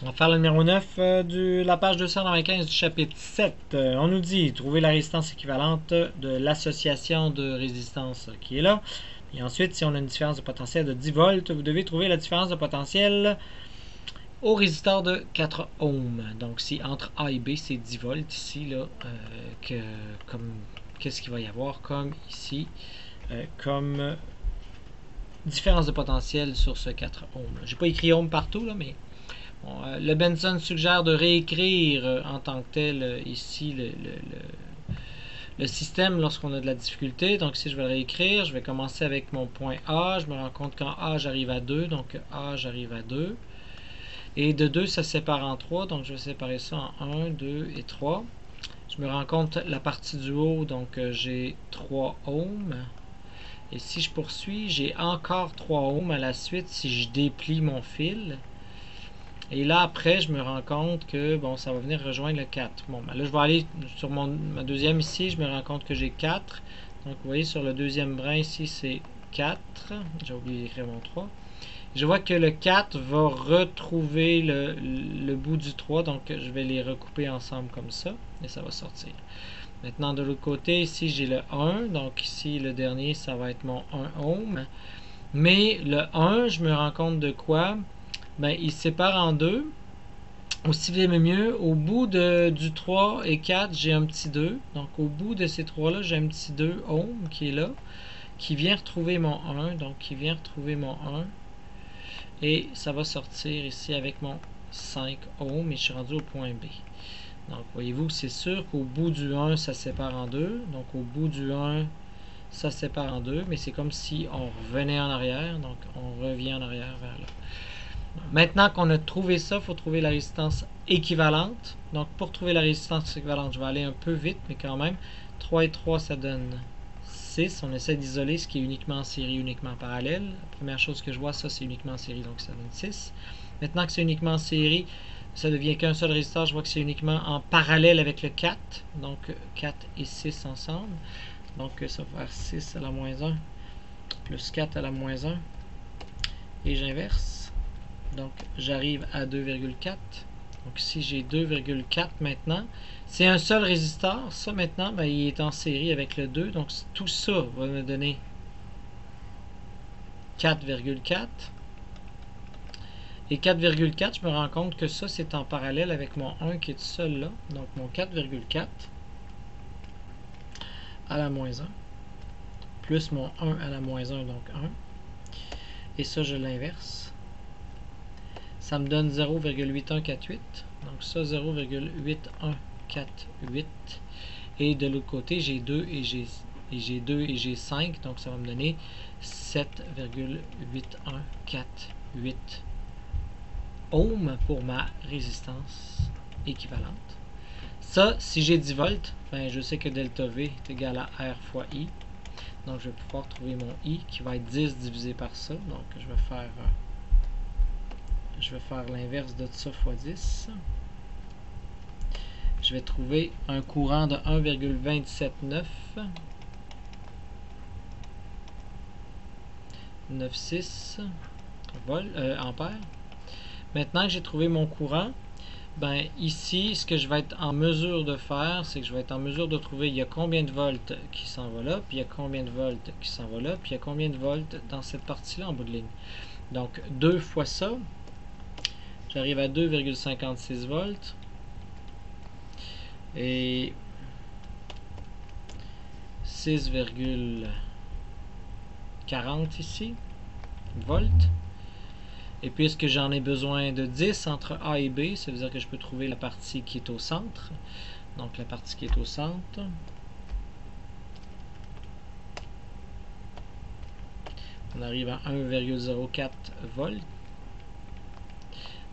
On va faire le numéro 9 de la page 295 du chapitre 7. On nous dit trouver la résistance équivalente de l'association de résistance qui est là. Et ensuite, si on a une différence de potentiel de 10 volts, vous devez trouver la différence de potentiel au résisteur de 4 ohms. Donc, si entre A et B, c'est 10 volts ici, là, qu'est-ce qu'il va y avoir comme ici, comme différence de potentiel sur ce 4 ohms. J'ai pas écrit ohm partout, là, mais bon, le Benson suggère de réécrire en tant que tel ici le système lorsqu'on a de la difficulté. Donc si je vais le réécrire, je vais commencer avec mon point A. Je me rends compte qu'en A, j'arrive à 2. Donc A, j'arrive à 2. Et de 2, ça se sépare en 3. Donc je vais séparer ça en 1, 2 et 3. Je me rends compte la partie du haut. Donc j'ai 3 ohms. Et si je poursuis, j'ai encore 3 ohms à la suite si je déplie mon fil. Et là, après, je me rends compte que bon, ça va venir rejoindre le 4. Bon, ben là, je vais aller sur ma deuxième ici. Je me rends compte que j'ai 4. Donc, vous voyez, sur le deuxième brin ici, c'est 4. J'ai oublié d'écrire mon 3. Je vois que le 4 va retrouver le bout du 3. Donc, je vais les recouper ensemble comme ça. Et ça va sortir. Maintenant, de l'autre côté, ici, j'ai le 1. Donc, ici, le dernier, ça va être mon 1 ohm. Mais le 1, je me rends compte de quoi? Ben, il se sépare en deux. Aussi bien mais mieux, au bout du 3 et 4, j'ai un petit 2. Donc, au bout de ces 3-là, j'ai un petit 2 ohm qui est là, qui vient retrouver mon 1. Donc, qui vient retrouver mon 1. Et ça va sortir ici avec mon 5 ohm et je suis rendu au point B. Donc, voyez-vous, c'est sûr qu'au bout du 1, ça se sépare en 2. Donc, au bout du 1, ça se sépare en 2. Mais c'est comme si on revenait en arrière. Donc, on revient en arrière vers là. Maintenant qu'on a trouvé ça, il faut trouver la résistance équivalente. Donc, pour trouver la résistance équivalente, je vais aller un peu vite, mais quand même. 3 et 3, ça donne 6. On essaie d'isoler ce qui est uniquement en série, uniquement en parallèle. La première chose que je vois, ça, c'est uniquement en série, donc ça donne 6. Maintenant que c'est uniquement en série, ça devient qu'un seul résisteur. Je vois que c'est uniquement en parallèle avec le 4. Donc, 4 et 6 ensemble. Donc, ça va faire 6 à la moins 1, plus 4 à la moins 1. Et j'inverse. Donc, j'arrive à 2,4. Donc, ici, j'ai 2,4 maintenant. C'est un seul résisteur. Ça, maintenant, ben, il est en série avec le 2. Donc, tout ça va me donner 4,4. Et 4,4, je me rends compte que ça, c'est en parallèle avec mon 1 qui est tout seul là. Donc, mon 4,4 à la moins 1. Plus mon 1 à la moins 1, donc 1. Et ça, je l'inverse. Ça me donne 0,8148. Donc ça, 0,8148. Et de l'autre côté, j'ai 2 et j'ai 2 et j'ai 5. Donc ça va me donner 7,8148 ohms pour ma résistance équivalente. Ça, si j'ai 10 volts, ben je sais que delta V est égal à R fois I. Donc je vais pouvoir trouver mon I qui va être 10 divisé par ça. Donc je vais faire l'inverse de ça fois 10. Je vais trouver un courant de 1,279 96 ampères. Maintenant que j'ai trouvé mon courant, ben ici, ce que je vais être en mesure de faire, c'est que je vais être en mesure de trouver il y a combien de volts qui s'en va là, puis il y a combien de volts qui s'en va là, puis il y a combien de volts dans cette partie-là en bout de ligne. Donc 2 fois ça, j'arrive à 2,56 volts. Et 6,40 ici, volts. Et puisque j'en ai besoin de 10 entre A et B, ça veut dire que je peux trouver la partie qui est au centre. Donc la partie qui est au centre. On arrive à 1,04 volts.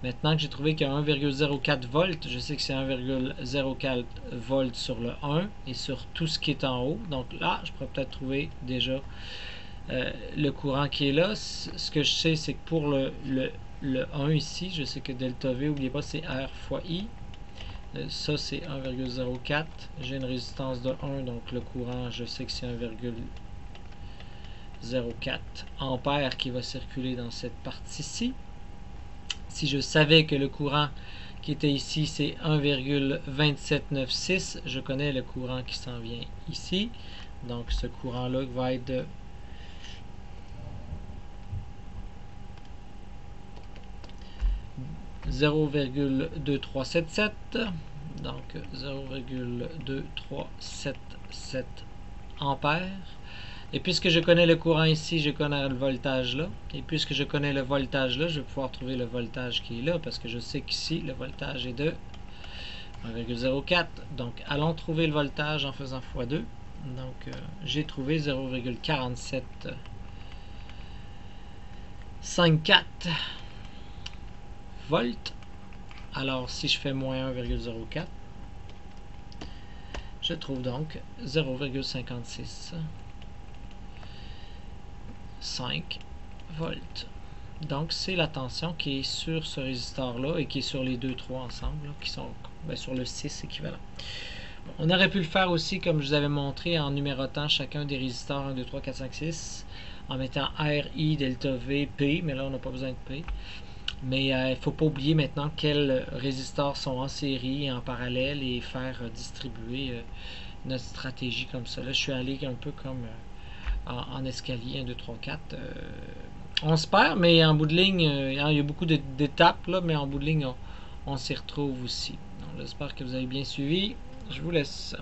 Maintenant que j'ai trouvé qu'il y a 1,04 volts, je sais que c'est 1,04 volts sur le 1 et sur tout ce qui est en haut. Donc là, je pourrais peut-être trouver déjà le courant qui est là. Ce que je sais, c'est que pour le 1 ici, je sais que delta V, n'oubliez pas, c'est R fois I. Ça, c'est 1,04. J'ai une résistance de 1, donc le courant, je sais que c'est 1,04 ampères qui va circuler dans cette partie-ci. Si je savais que le courant qui était ici, c'est 1,2796, je connais le courant qui s'en vient ici. Donc, ce courant-là va être de 0,2377. Donc, 0,2377 ampères. Et puisque je connais le courant ici, je connais le voltage là. Et puisque je connais le voltage là, je vais pouvoir trouver le voltage qui est là, parce que je sais qu'ici, le voltage est de 1,04. Donc, allons trouver le voltage en faisant x2. Donc, j'ai trouvé 0,4754 volts. Alors, si je fais moins 1,04, je trouve donc 0,565 volts. Donc, c'est la tension qui est sur ce résisteur-là et qui est sur les 2-3 ensemble, là, qui sont sur le 6 équivalent. Bon, on aurait pu le faire aussi, comme je vous avais montré, en numérotant chacun des résisteurs 1, 2, 3, 4, 5, 6, en mettant R, I, delta V, P, mais là, on n'a pas besoin de P. Mais il ne faut pas oublier maintenant quels résisteurs sont en série et en parallèle et faire distribuer notre stratégie comme ça. Là, je suis allé un peu comme en escalier, 1, 2, 3, 4. On se perd, mais en bout de ligne, il y a beaucoup d'étapes, là, mais en bout de ligne, on s'y retrouve aussi. J'espère que vous avez bien suivi. Je vous laisse.